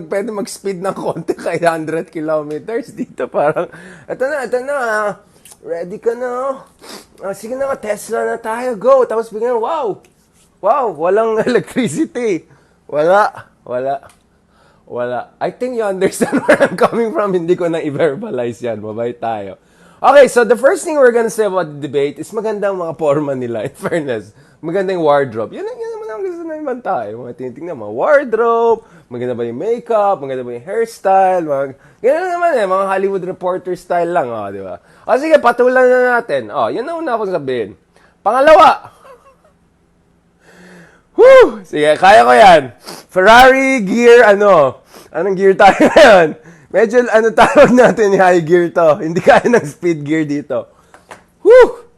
Pwede mag-speed ng konti kay 100 kilometers dito. Parang, ito na. Ready ka na. Sige na, Tesla na tayo. Go. Tapos bigyan, wow. Wow, walang electricity. Wala. I think you understand where I'm coming from. Hindi ko na i-verbalize yan. Mabay tayo. Okay, so the first thing we're gonna say about the debate is magandang mga forma nila, in fairness. Maganda yung wardrobe. Yun naman ang gusto na ibang tayo. Mga tinitingnan, mga wardrobe, maganda ba yung makeup, maganda ba yung hairstyle, ganyan naman mga Hollywood reporter style lang, di ba? O sige, patulan na natin. Yun na una akong sabihin. Pangalawa, sige, kaya ko yan. Ferrari gear, anong gear tayo ngayon? Medyo, tawag natin yung high gear to. Hindi kaya ng speed gear dito.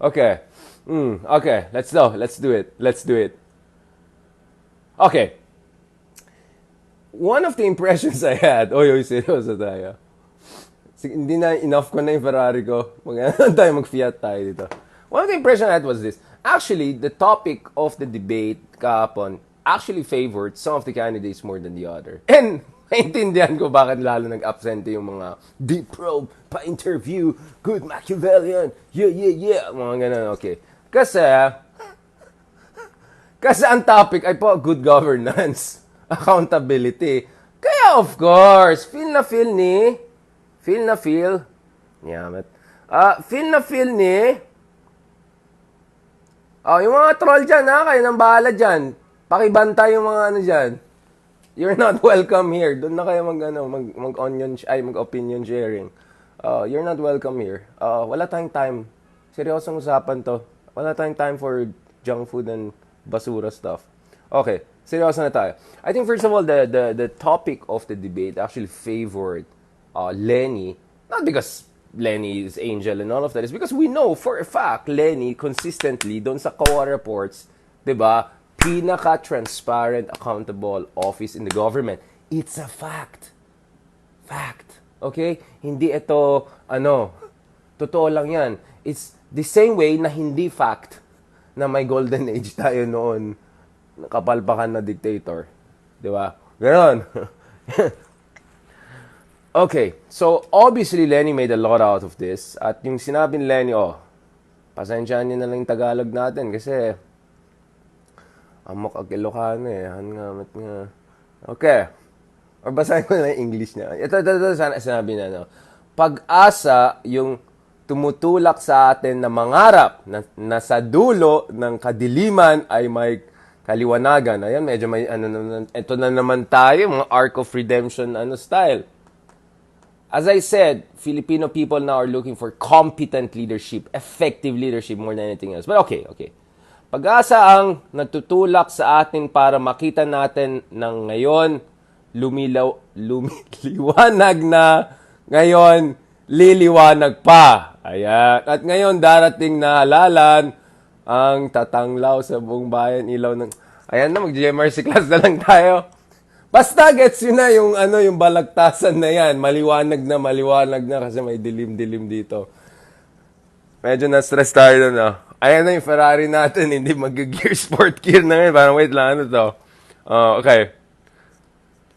Okay. Okay, let's do it. Okay. One of the impressions I had, seryoso tayo. Sige, hindi na, enough ko na yung Ferrari ko. Mag-Fiat tayo dito. One of the impressions I had was this. Actually, the topic of the debate kahapon actually favored some of the candidates more than the other. And naintindihan ko bakit lalo nag-absente yung mga deep probe, pa-interview, good Machiavellian, yeah, mga ganun, okay. Kasi ang topic ay po good governance, accountability. Kaya of course, feel na feel ni yung mga troll dyan, kayo nang bahala dyan. Pakibanta yung mga dyan. You're not welcome here. Doon na kayo mag-opinion sharing. You're not welcome here. Wala tayong time. Seryosong usapan to. Wala tayong time for junk food and basura stuff. Okay, seryoso na tayo. I think first of all, the topic of the debate actually favored LENI. Not because LENI is angel and all of that. It's because we know for a fact, LENI consistently, doon sa COA reports, diba, pinaka-transparent, accountable office in the government. It's a fact. Fact. Okay? Hindi ito, totoo lang yan. It's the same way na hindi fact na may golden age tayo noon, kapalpakan na dictator. Diba? Ganon. Okay, so obviously Lenny made a lot out of this. At yung sinabi ni Lenny, pasensyaan niyo na lang yung Tagalog natin kasi amok ag Ilocano hangamat nga. Okay. Or basahin ko na yung English niya. Ito sana sinabi na, pag-asa yung tumutulak sa atin na mangarap na sa dulo ng kadiliman ay may kaliwanagan. Ayan, medyo may ito na naman tayo, mga arc of redemption style. As I said, Filipino people now are looking for competent leadership, effective leadership more than anything else. But okay. Pag-asa ang nagtutulak sa atin para makita natin ng ngayon, liwanag na, ngayon, liliwanag pa. Ayan. At ngayon, darating na halalan ang tatanglaw sa buong bayan, ilaw ng... Ayan na, mag-GMRC class na lang tayo. Basta gets yun na yung yung balagtasan na yan. Maliwanag na kasi may dilim-dilim dito. Medyo na-stress tayo na. Ayan na yung Ferrari natin, hindi mag-gear sport gear na ngayon. Parang wait lang, to? Okay.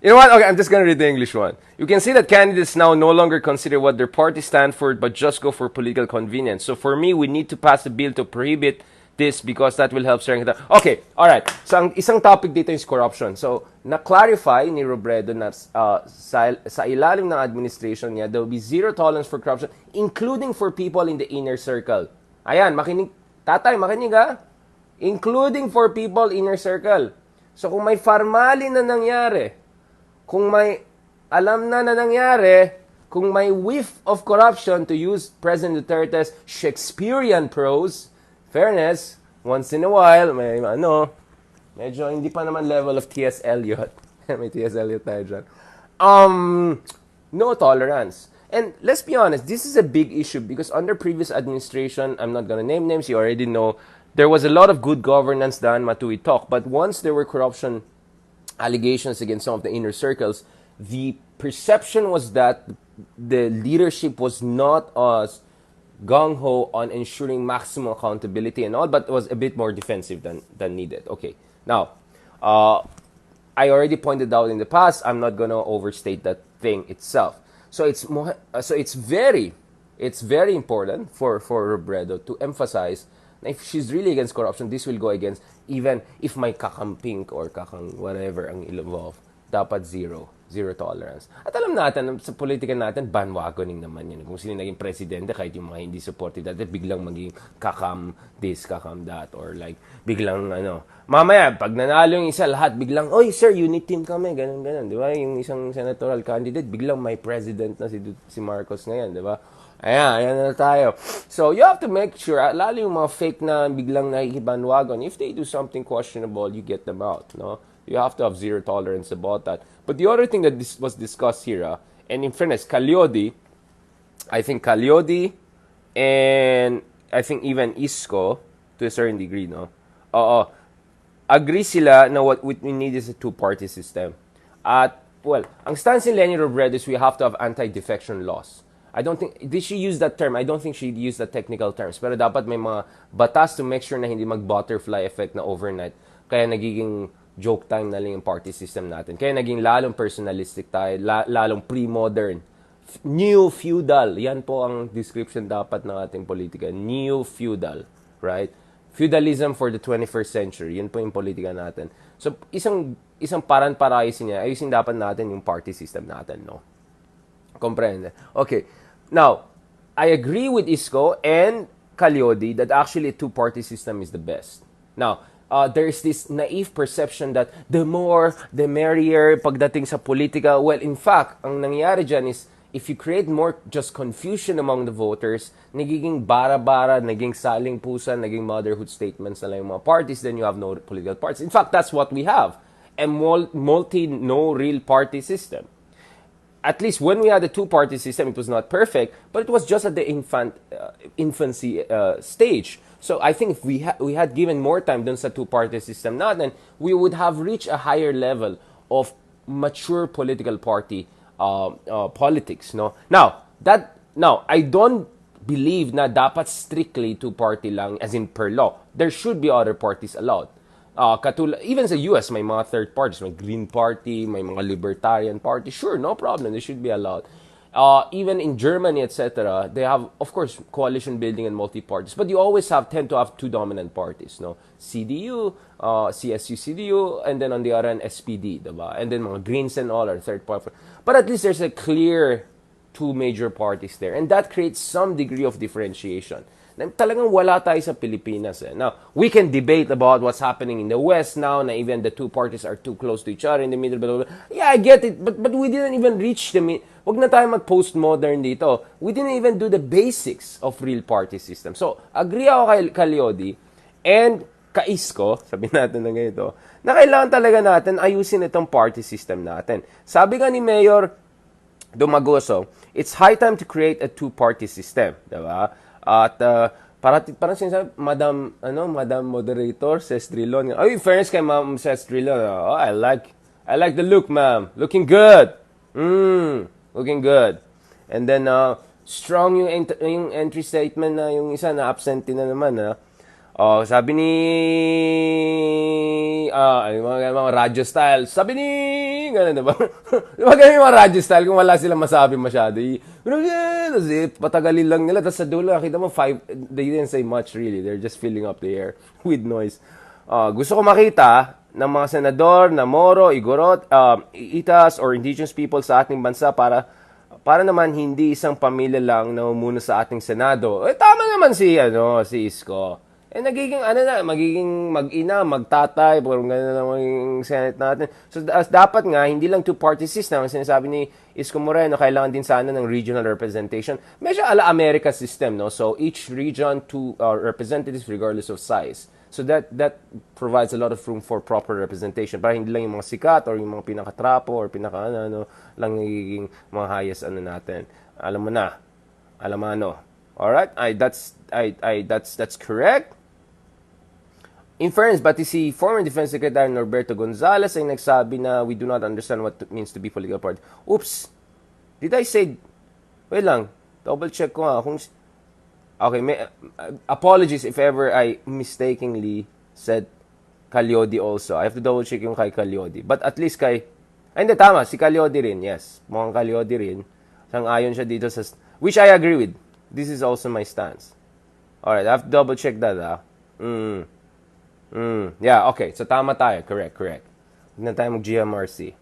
You know what? Okay, I'm just gonna read the English one. You can see that candidates now no longer consider what their party stand for, but just go for political convenience. So for me, we need to pass a bill to prohibit this because that will help strengthen the... Okay, alright. So, ang isang topic dito is corruption. So, na-clarify ni Robredo na sa ilalim ng administration niya, there will be zero tolerance for corruption, including for people in the inner circle. Ayan, makinig. Tatay, makinig ha? Including for people inner circle. So, kung may formalin na nangyari, kung may alam na nangyari, kung may whiff of corruption, to use President Duterte's Shakespearean prose, fairness, once in a while, may medyo hindi pa naman level of T.S. Eliot. May T.S. Eliot tayo dyan. No tolerance. And let's be honest, this is a big issue because under previous administration, I'm not gonna name names, you already know, there was a lot of good governance done, Matui talk, but once there were corruption allegations against some of the inner circles, the perception was that the leadership was not as gung-ho on ensuring maximum accountability and all, but was a bit more defensive than needed. Okay. Now, I already pointed out in the past, I'm not gonna overstate that thing itself. So it's very important for Robredo to emphasize na if she's really against corruption, this will go against even if may kakamping or kakang whatever ang involved. Dapat zero tolerance. At alam natin, sa politika natin, bandwagoning naman yun. Kung sino naging presidente, kahit yung mga hindi supportive dati, biglang maging kakam this, kakam that, or like, biglang mamaya, pag nanalo yung isa, lahat biglang, oy sir, unit team kami, ganun, di ba? Yung isang senatorial candidate, biglang may president na si Marcos ngayon, di ba? Ayan na tayo. So, you have to make sure, lalo yung mga fake na biglang nakikibandwagon, if they do something questionable, you get them out, no? You have to have zero tolerance about that. But the other thing that was discussed here, and in fairness, KA-LEODY, I think KA-LEODY and I think even ISKO, to a certain degree, no? Agree sila na what we need is a two-party system. At, well, ang stance ni Leni Robredo is we have to have anti-defection laws. I don't think, did she use that term? I don't think she used the technical terms. Pero dapat may mga batas to make sure na hindi mag-butterfly effect na overnight. Kaya nagiging joke time na lang yung party system natin. Kaya naging lalong personalistic tayo, lalong pre-modern. Neo-feudal. Yan po ang description dapat ng ating politika. Neo-feudal. Right? Feudalism for the 21st century. Yan po yung politika natin. So, isang paraan para ayusin dapat natin yung party system natin, no? Comprende? Okay. Now, I agree with ISKO and KA-LEODY that actually a two-party system is the best. Now, there's this naive perception that the more, the merrier pagdating sa politika. Well, in fact, ang nangyayari dyan is if you create more just confusion among the voters, nagiging bara-bara, naging saling pusa, naging motherhood statements na lang yung mga parties, then you have no political parties. In fact, that's what we have. A no real party system. At least when we had a two-party system, it was not perfect, but it was just at the infancy stage. So I think if we had given more time dun sa two-party system natin, we would have reached a higher level of mature political party politics. No. Now I don't believe na dapat strictly two-party lang as in per law. There should be other parties allowed. Even sa US, may mga third parties, may Green Party, may mga Libertarian Party. Sure, no problem. They should be allowed. Even in Germany, etc., they have, of course, coalition building and multi-parties. But you always tend to have two dominant parties, no? CDU, CSU, CDU, and then on the other end, SPD, diba? And then mga Greens and all are third party. But at least there's a clear two major parties there. And that creates some degree of differentiation. Talagang wala tayo sa Pilipinas. Now, we can debate about what's happening in the West now, na even the two parties are too close to each other in the middle. Blah, blah, blah. Yeah, I get it. But we didn't even reach the... Wag na tayo mag-postmodern dito. We didn't even do the basics of real party system. So, agree ako kay KA-LEODY and ka-ISKO, sabi natin na ganito, na kailangan talaga natin ayusin itong party system natin. Sabi nga ni Mayor Dumagoso, it's high time to create a two-party system. Diba? At parang sinasabi, Madam Moderator, says Drilon. Oh, in fairness kay Ma'am says Drilon, oh, I like the look, ma'am. Looking good. Looking good. And then, strong yung entry statement na yung isa na absentee na naman, sabi ni, mga radyo style, sabi ni, gano'n, diba? Diba ganyan yung mga radyo style kung wala silang masabi masyado. Patagalin lang nila. Tapos sa dulo, nakita mo, they didn't say much really. They're just filling up the air with noise. Gusto ko makita ng mga senador na Moro, Igorot, Itas, or indigenous people sa ating bansa para naman hindi isang pamilya lang na umuna sa ating Senado. Tama naman si ISKO. Magiging mag-ina, magtatay, parang gano'n naman yung Senate natin. So, dapat nga, hindi lang two-party system. Ang sinasabi ni Isko Moreno, kailangan din sana ng regional representation. Medyo ala-America system, no? So, each region, two representatives regardless of size. So, that provides a lot of room for proper representation. Para hindi lang yung mga sikat or yung mga pinakatrapo or lang nagiging mga highest natin. Alam mo na. Alright? That's correct. In fairness, but si former Defense Secretary Norberto Gonzales ay nagsabi na we do not understand what it means to be political party. Oops! Did I say... Wait lang. Double check ko nga. Okay, apologies if ever I mistakenly said KA-LEODY also. I have to double check yung kay KA-LEODY. But at least kay... Ay, hindi, tama. Si KA-LEODY rin, yes. Mukhang KA-LEODY rin. Sang-ayon siya dito sa... Which I agree with. This is also my stance. Alright, I have to double check that, Yeah, okay. So, tama tayo. Correct. Huwag na tayo mag-GMRC.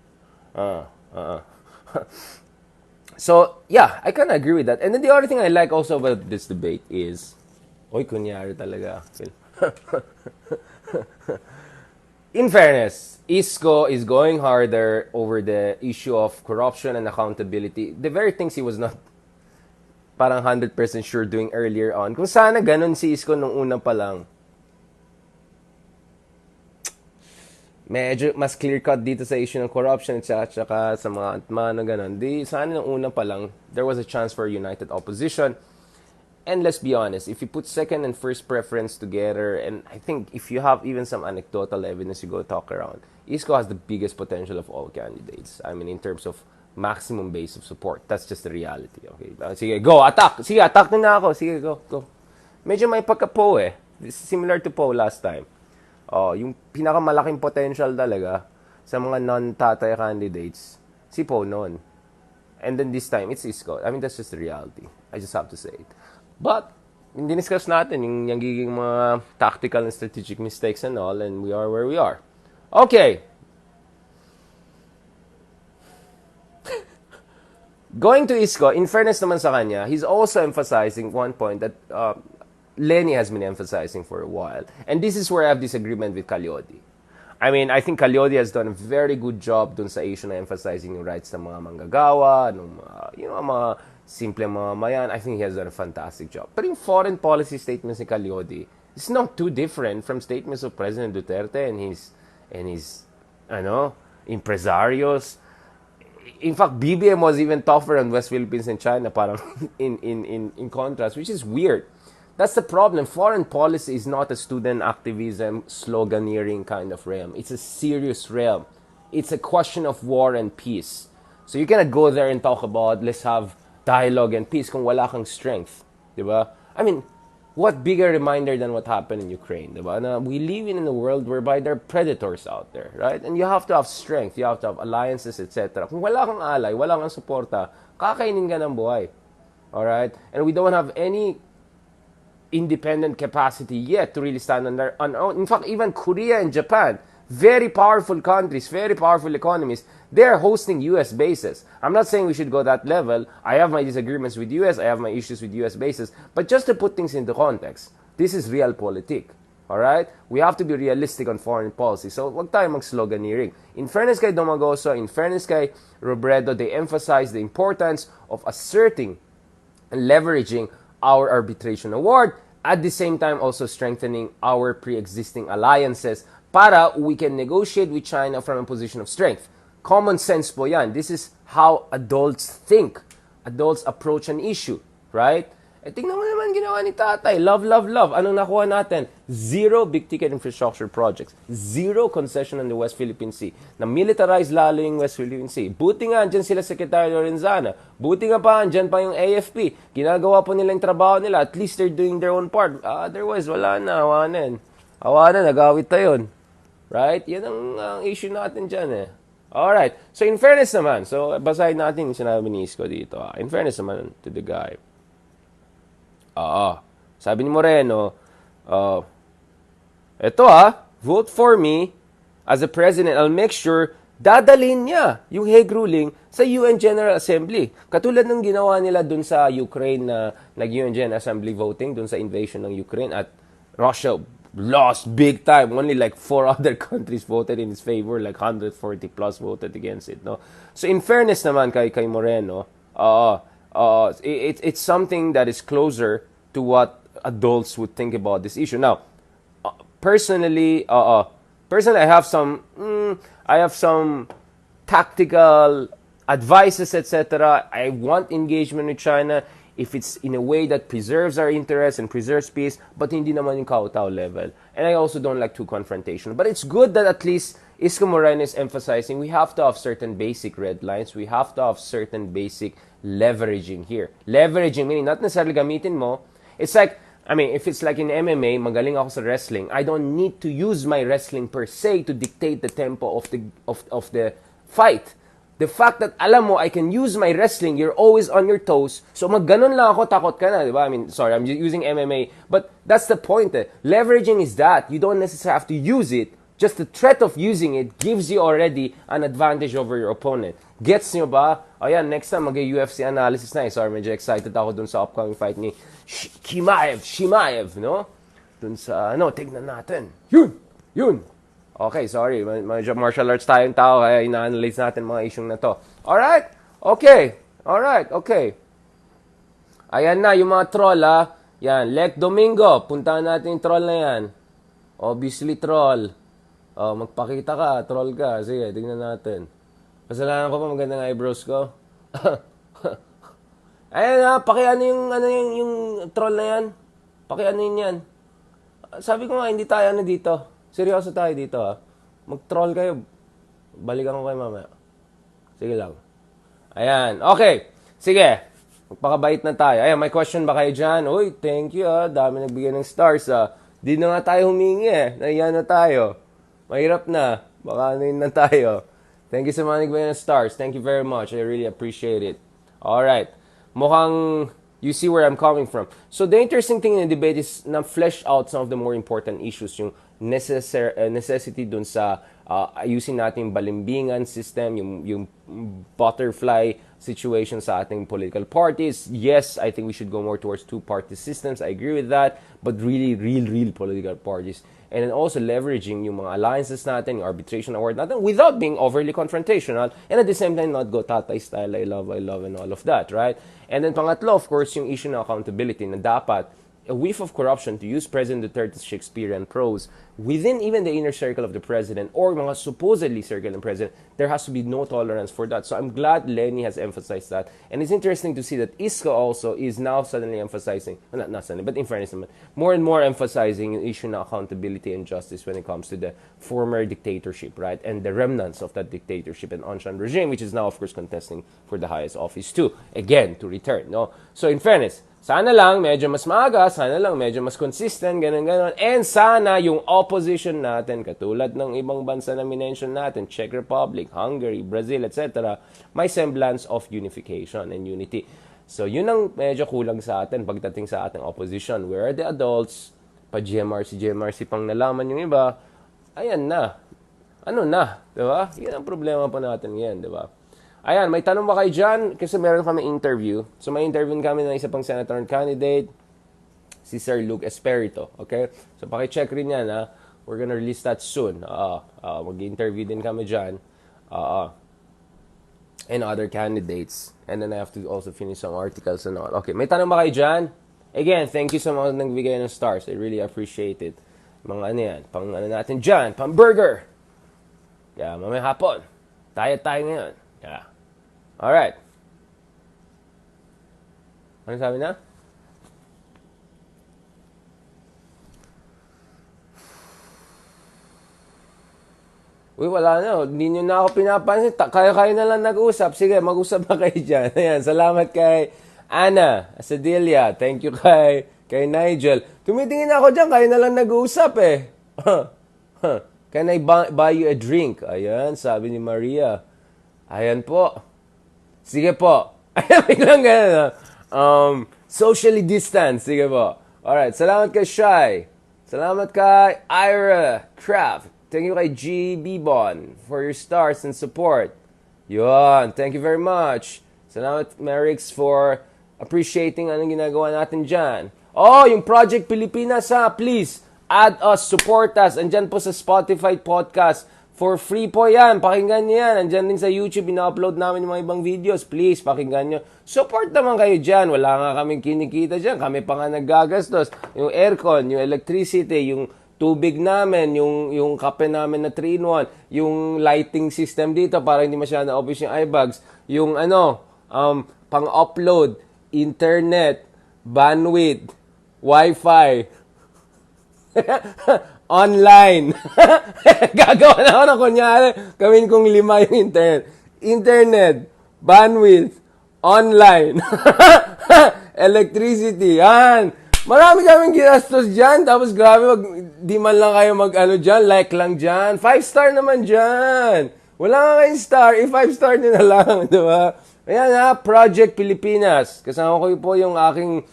So, yeah, I kind of agree with that. And then the other thing I like also about this debate is... Oy, kunyari talaga. In fairness, ISKO is going harder over the issue of corruption and accountability. The very things he was not parang 100% sure doing earlier on. Kung sana ganun si ISKO nung una pa lang, medyo mas clear-cut dito sa issue ng corruption at saka sa mga atmano ganun. Sana nung una pa lang, there was a chance for united opposition. And let's be honest, if you put second and first preference together, and I think if you have even some anecdotal evidence you go talk around, ISKO has the biggest potential of all candidates. I mean, in terms of maximum base of support. That's just the reality, okay? Sige, go, attack! Sige, attack na ako. Sige, go. Medyo may pagka-po eh. This is similar to Po last time. Yung pinakamalaking potential talaga sa mga non-tatay candidates, si Po noon. And then this time, it's ISKO. I mean, that's just the reality. I just have to say it. But, hindi discuss natin yung giging mga tactical and strategic mistakes and all, and we are where we are. Okay. Going to ISKO, in fairness naman sa kanya, he's also emphasizing one point that LENI has been emphasizing for a while. And this is where I have disagreement with KA-LEODY. I mean, I think KA-LEODY has done a very good job dun sa issue na emphasizing yung rights ng mga manggagawa, mga simple mamamayan. I think he has done a fantastic job. But in foreign policy statements ni KA-LEODY, it's not too different from statements of President Duterte and his impresarios. In fact, BBM was even tougher on West Philippines and China, parang in contrast, which is weird. That's the problem. Foreign policy is not a student activism, sloganeering kind of realm. It's a serious realm. It's a question of war and peace. So you cannot go there and talk about, let's have dialogue and peace kung wala kang strength. Diba? I mean, what bigger reminder than what happened in Ukraine? Diba? Na we live in a world whereby there are predators out there, right? And you have to have strength. You have to have alliances, etc. Kung wala kang alay, wala kang suporta, kakainin ka ng buhay. Alright? And we don't have any independent capacity yet to really stand on their own. In fact, even Korea and Japan, very powerful countries, very powerful economies, they're hosting U.S. bases. I'm not saying we should go that level. I have my disagreements with U.S., I have my issues with U.S. bases. But just to put things into context, this is realpolitik. Alright? We have to be realistic on foreign policy. So, wag tayo mag-sloganeering. In fairness kay Domagoso, in fairness kay Robredo, they emphasize the importance of asserting and leveraging our arbitration award, at the same time also strengthening our pre-existing alliances para we can negotiate with China from a position of strength. Common sense po yan. This is how adults think. Adults approach an issue, right? Eh, tingnan mo naman ginawa ni tatay. Love, love, love. Anong nakuha natin? 0 big-ticket infrastructure projects. 0 concession on the West Philippine Sea. Na-militarize lalo yung West Philippine Sea. Buti nga, dyan sila Secretary Lorenzana. Buti nga pa, dyan pa yung AFP. Ginagawa po nila yung trabaho nila. At least they're doing their own part. Otherwise, wala na. Awanan. Nagawit tayo. Right? Yan ang issue natin dyan eh. Alright. So, in fairness naman. So, basahin natin yung sinabi ni ISKO dito. In fairness naman to the guy. Sabi ni Moreno, vote for me as a president. I'll make sure dadalhin niya yung Hague ruling sa UN General Assembly. Katulad ng ginawa nila dun sa Ukraine na nag-UN General Assembly voting dun sa invasion ng Ukraine at Russia lost big time. Only like 4 other countries voted in his favor, like 140 plus voted against it. No? So in fairness naman kay Moreno, it's something that is closer to what adults would think about this issue. Now, personally, I have some tactical advices, etc. I want engagement with China if it's in a way that preserves our interests and preserves peace, but hindi naman yung kautaw level. And I also don't like too confrontational. But it's good that at least ISKO Moreno is emphasizing we have to have certain basic red lines. We have to have certain basic leveraging here. Leveraging meaning not necessarily gamitin mo. It's like I mean, if it's like in MMA, magaling ako sa wrestling, I don't need to use my wrestling per se to dictate the tempo of the fight. The fact that alam mo, I can use my wrestling, you're always on your toes. So magganon lang ako, takot ka na, di ba? I mean, sorry, I'm using MMA. But that's the point. Leveraging is that. You don't necessarily have to use it. Just the threat of using it gives you already an advantage over your opponent. Gets nyo ba? Ayan, next time mag-UFC analysis na. Sorry, medyo excited ako dun sa upcoming fight ni Shimaev, no? Dun sa, tignan natin. Yun. Okay, sorry. Medyo martial arts tayong tao, kaya ina-analyze natin mga isyong na to. Alright? Okay. Ayan na, yung mga troll, ha? Yan, Lek Domingo. Puntahan natin yung troll na yan. Obviously, troll. Magpakita ka, troll ka. Sige, tignan natin. Kasalanan ko pa magandang eyebrows ko. Ayan na, yung troll na yan. Pakiano yan. Sabi ko nga, hindi tayo dito. Seryoso tayo dito, ha. Mag-troll kayo. Balikan ko kayo mamaya. Sige lang. Ayan, okay. Sige, magpakabait na tayo. Ayan, may question ba kayo dyan? Uy, thank you, ha. Dami nagbigay ng stars, ha. Di na nga tayo humingi, eh. Nahiya na tayo. Mahirap na. Baka yun na tayo. Thank you sa mga nagbigay ng stars. Thank you very much. I really appreciate it. Alright. Mukhang you see where I'm coming from. So the interesting thing in the debate is na flesh out some of the more important issues, yung necessity dun sa ayusin natin yung balimbingan system, yung butterfly situation sa ating political parties. Yes, I think we should go more towards two-party systems. I agree with that. But really, real political parties. And then also leveraging yung mga alliances natin, yung arbitration award natin, without being overly confrontational, and at the same time not go tatay style, I love, and all of that, right? And then pangatlo, of course, yung issue ng accountability na dapat a whiff of corruption, to use President Duterte's Shakespearean prose, within even the inner circle of the president or mga supposedly circle of the president, there has to be no tolerance for that. So I'm glad LENI has emphasized that. And it's interesting to see that ISKO also is now suddenly emphasizing, not suddenly, but in fairness, more and more emphasizing the issue of accountability and justice when it comes to the former dictatorship, right? And the remnants of that dictatorship and Anchan regime, which is now, of course, contesting for the highest office too, again, to return, no? So in fairness, sana lang medyo mas maaga, sana lang medyo mas consistent, ganun. And sana yung opposition natin, katulad ng ibang bansa na minention natin, Czech Republic, Hungary, Brazil, etc., may semblance of unification and unity. So yun ang medyo kulang sa atin pagdating sa ating opposition. Where are the adults? Pa-GMRC pang nalaman yung iba. Ayan na. Ano na? Diba? Yan ang problema pa natin yan, diba? Ayan, may tanong ba kayo dyan? Kasi meron kami interview. So may interview kami ng isa pang senator candidate, si Sir Luke Esperito. Okay? So paki-check rin yan, ha? We're gonna release that soon. Mag-interview din kami dyan. And other candidates. And then I have to also finish some articles and all. Okay, may tanong ba kayo dyan? Again, thank you sa mga nagbigay ng stars. I really appreciate it. Mga ano yan, pang ano natin dyan, pang burger. Yeah, mamaya hapon. Tayo ngayon. Yeah. Alright. Ano sabi na? Uy, wala na. Hindi nyo na ako pinapansin. Kayo na lang nag-usap. Sige, mag-usap na kayo dyan. Ayan, salamat kay Ana Asadilla. Thank you kay Nigel. Tumitingin ako dyan. Kayo na lang nag-usap eh. Can I buy you a drink? Ayan, sabi ni Maria. Ayan po. Sige po. Ayan, biglang ganun. Socially distance. Sige po. Alright, salamat kay Shai. Salamat kay Ira Craft. Thank you kay GB Bon for your stars and support. Yun. Thank you very much. Salamat, Merix, for appreciating anong ginagawa natin dyan. Oh, yung Project Pilipinas, ha. Please, add us, support us. Andyan po sa Spotify podcast. For free po yan. Pakinggan nyo yan. Andyan din sa YouTube. Ina-upload namin yung mga ibang videos. Please, pakinggan nyo. Support naman kayo dyan. Wala nga kaming kinikita dyan. Kami pa nga naggagastos. Yung aircon, yung electricity, yung tubig namin, yung kape namin na 3-in-1, yung lighting system dito para hindi masyadong obvious yung eyebags, yung pang-upload, internet, bandwidth, wifi, online. Gagawa na ako ng kunyari. Gawin kong 5 yung internet. Internet, bandwidth, online, electricity, yan. Marami kaming ginastos dyan. Tapos grabe, di man lang kayo dyan, like lang dyan. 5-star naman dyan. Wala nga kayong star, 5-star nyo na lang, di ba? Ayan ha, Project Pilipinas. Kasama ko po yung aking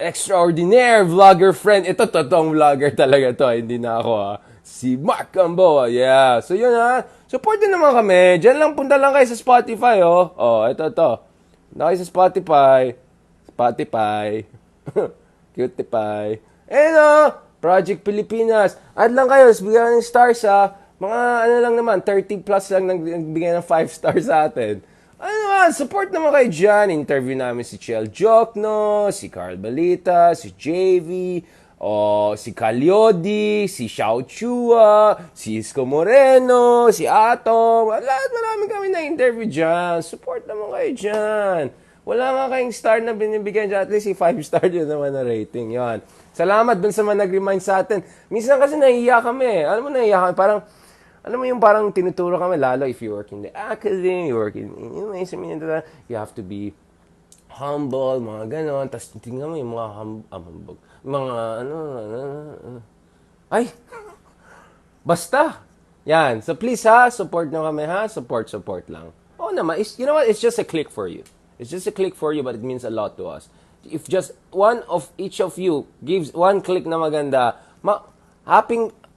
extraordinaire vlogger friend. Ito, totoong vlogger talaga to. Hindi na ako ha. Si Mark Gamboa. Yeah. So yun ha. Support din naman kami. Diyan lang, punta lang kayo sa Spotify oh. Oh, ito. Na kayo sa Spotify. Cutie-pie. Project Pilipinas. Add lang kayo, bigyan ng stars ha. Mga lang naman, 30 plus lang nagbigay ng 5 stars sa atin. Support naman kayo dyan. Interview namin si Chel Jokno, si Carl Balita, si JV, si KA-LEODY, si Xiao Chua, si ISKO Moreno, si Atom. Marami kami na interview dyan. Support naman kayo dyan. Wala nga kayong star na binibigyan dyan. At least 5-star yun naman na rating. Yan. Salamat dun sa mga nag-remind sa atin. Minsan kasi nahihiya kami. Alam mo, nahihiya kami. Alam mo yung parang tinuturo kami, lalo if you work in the academy, you work in you have to be humble, mga ganon. Tapos tingnan mo yung mga humbug. Ay! Basta! Yan. So please ha, support nyo kami ha. Support lang. Oh naman, you know what? It's just a click for you. It's just a click for you, but it means a lot to us. If just one of each of you gives one click na maganda,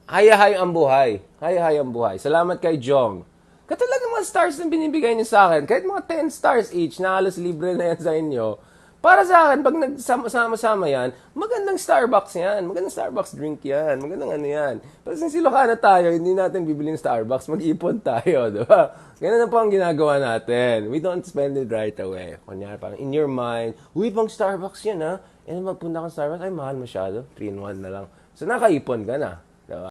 haya-hay ang buhay. Haya-hay ang buhay. Salamat kay Jong. Katulad ng mga stars na binibigay niyo sa akin, kahit mga 10 stars each, na halos libre na yan sa inyo. Para sa akin, pag nagsama-sama yan, magandang Starbucks yan. Magandang Starbucks drink yan. Magandang yan. Pero since Ilocana tayo, hindi natin bibili ng Starbucks, mag-ipon tayo, di ba? Ganun na po ang ginagawa natin. We don't spend it right away. Kunyari, parang in your mind, pang Starbucks yan ha. Magpunta kang Starbucks, ay mahal masyado. 3-in-1 na lang. So nakaipon ka na.